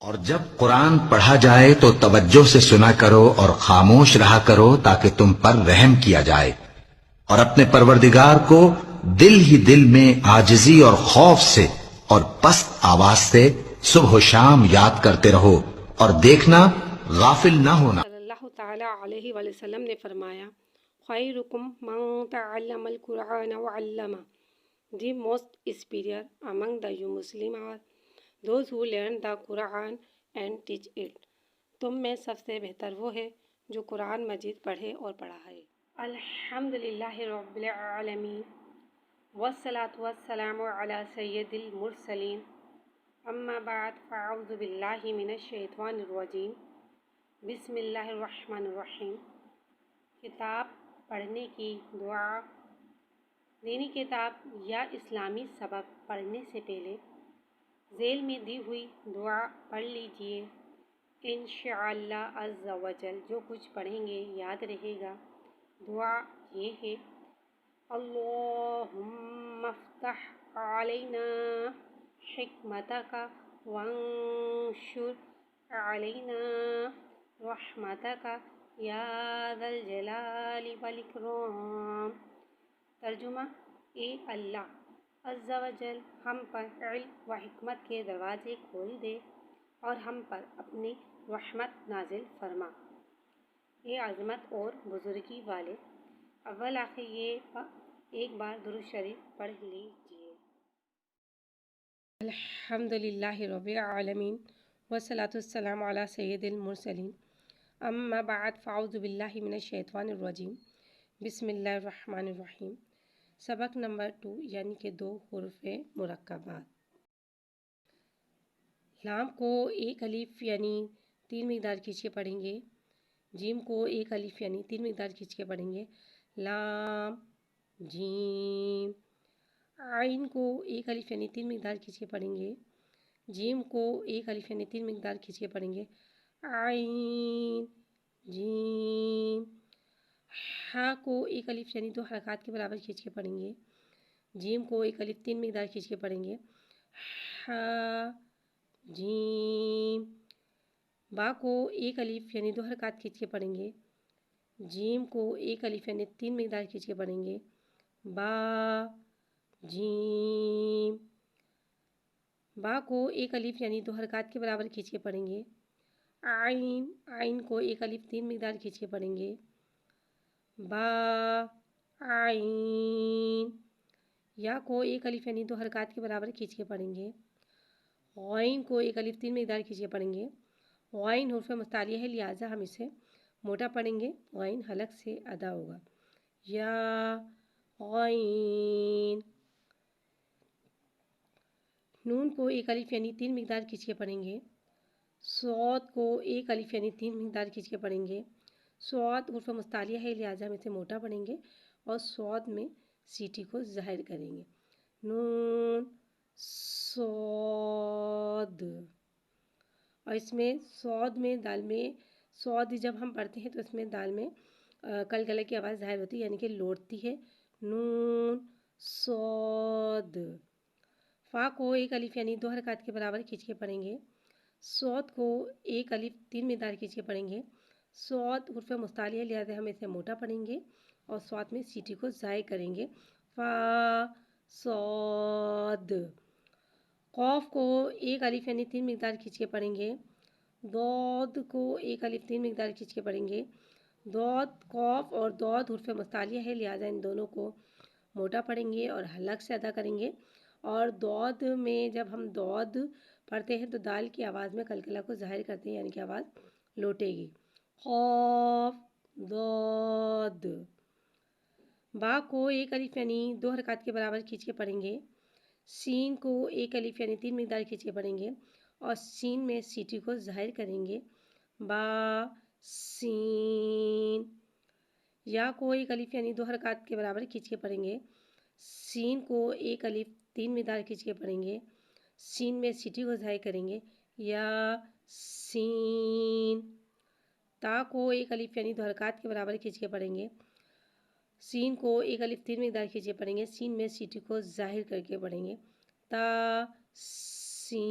और जब कुरान पढ़ा जाए तो तवज्जो से सुना करो और खामोश रहा करो ताकि तुम पर रहम किया जाए। और अपने परवरदिगार को दिल ही दिल में आजिजी और खौफ से और पस्त आवाज से सुबह शाम याद करते रहो और देखना गाफिल ना होना। सल्लल्लाहु ताला अलैहि वसल्लम ने फरमाया, खैरुकुम मन तअल्लमल कुरान व अल्लमा। The most superior among the you Muslim are those who learn the Quran and teach it. तुम में सबसे बेहतर वो है जो कुरान मजीद पढ़े और पढ़ाए। अल्हम्दुलिल्लाहि रब्बिल आलमीन वस्सलातु वस्सलामु अला सय्यदिल मुरसलीन अम्मा बाद फ़अऊज़ु बिल्लाहि मिनश शैतानिर रजीम बिस्मिल्लाहिर रहमानिर रहीम। किताब पढ़ने की दुआ। दीनी किताब या इस्लामी सबक पढ़ने से पहले झेल में दी हुई दुआ पढ़ लीजिए। इंशाअल्लाह अज़्ज़ा वजल जो कुछ पढ़ेंगे याद रहेगा। दुआ ये है, अल्लाहुम्मा फ़्तह अलैना हिकमतका वंशुर अलैना रहमतका या ज़ल जलाली वल इकराम। तर्जुमा, ए अल्लाह अज़्ज़ा वजल हम पर इल्म व हिकमत के दरवाज़े खोल दे और हम पर अपनी रहमत नाजिल फरमा। ये अज़मत और बुज़ुर्गी वाले। अव्वल आखिर ये एक बार दुरूद शरीफ पढ़ लीजिए। अल्हम्दुलिल्लाहि रब्बिल आलमीन वस्सलातु वस्सलामु अला सय्यदिल मुरसलीन अम्मा बाद फ़अऊज़ु बिल्लाहि मिनश शैतानिर रजीम बिस्मिल्लाहिर रहमानिर रहीम। सबक नंबर 2 यानी कि 2 हुर्फ़े मुरक्कबात। लाम को एक अलिफ यानी 3 मिक़दार खींच के पढ़ेंगे। जीम को एक अलिफ यानी 3 मिक़दार खींच के पढ़ेंगे। लाम जीम। आइन को एक अलिफ यानी 3 मिक़दार खींच के पढ़ेंगे। जीम को एक अलिफ यानी 3 मिक़दार खींच के पढ़ेंगे। आइन जीम। हा को एक अलिफ यानी 2 हरकत के बराबर खींच के पढ़ेंगे। जीम को एक अलिफ 3 मिक़दार खींच के पढ़ेंगे। हा जीम। बा को एक अलिफ यानी 2 हरकत खींच के पढ़ेंगे। जीम को एक अलिफ यानी 3 मिक़दार खींच के पढ़ेंगे। बा जीम। बा को एक अलिफ यानी 2 हरकत के बराबर खींच के पढ़ेंगे। आइन। आइन को एक अलिफ 3 मिक़दार खींच के पढ़ेंगे। बा आइन। या को एक अलिफ यानी 2 हरकत के बराबर खींच के पढ़ेंगे। गैन को एक अलिफ 3 मिक़दार खींच के पढ़ेंगे। गैन हुर्फ़ मुस्तालिया है, लिहाजा हम इसे मोटा पढ़ेंगे। गैन हलक से अदा होगा। या गैन। नून को एक अलिफ यानी 3 मिक़दार खींच के पढ़ेंगे। सौद को एक अलिफ यानी 3 मिक़दार खींच के पढ़ेंगे। सौद हुर्फ़ मुस्तालिया है, लिहाजा हम इसे मोटा पढ़ेंगे और सौद में सीटी को ज़ाहिर करेंगे। नून सौद। और इसमें सौद में दाल में सौद जब हम पढ़ते हैं तो इसमें दाल में कलकला की आवाज़ ज़ाहिर होती है, यानी कि लौटती है। नून सौद। फ़ा को एक अलिफ यानी 2 हरकत के बराबर खींच के पढ़ेंगे। सौद को एक अलिफ 3 मिक़दार खींच के पढ़ेंगे। सौद हुर्फ़ मुस्तालिया, लिहाजा हम इसे मोटा पढ़ेंगे और सौद में सीटी को ज़ाहिर करेंगे। फ़ा सौद। क़ाफ़ को एक अलिफ यानी 3 मिक़दार खींच के पढ़ेंगे। दौद को एक अलिफ 3 मिक़दार खींच के पढ़ेंगे। दौद क़ाफ़ और दौद हुर्फ़ मुस्तालिया है, लिहाजा इन दोनों को मोटा पढ़ेंगे और हलक से अदा करेंगे। और दौद में जब हम दौद पढ़ते हैं तो दाल की आवाज़ में कलकला को ज़ाहिर करते हैं, यानी कि आवाज़ लौटेगी। क़ाफ़ दौद। बा को एक अलिफ यानी 2 हरकत के बराबर खींच के पढ़ेंगे। सीन को एक अलिफ यानी 3 मिक़दार खींच के पढ़ेंगे और सीन में सीटी को ज़ाहिर करेंगे। बा सीन। या को एक अलिफ यानी 2 हरकत के बराबर खींच के पढ़ेंगे। सीन को एक अलिफ 3 मिक़दार खींच के पढ़ेंगे। सीन में सीटी को ज़ाहिर करेंगे। या सीन। ता को एक अलिफ यानी 2 हरकत के बराबर खींच के पढ़ेंगे। सीन को एक अलिफ 3 मिक़दार खींच के पढ़ेंगे। सीन में सीटी को ज़ाहिर करके पढ़ेंगे। ता सीन।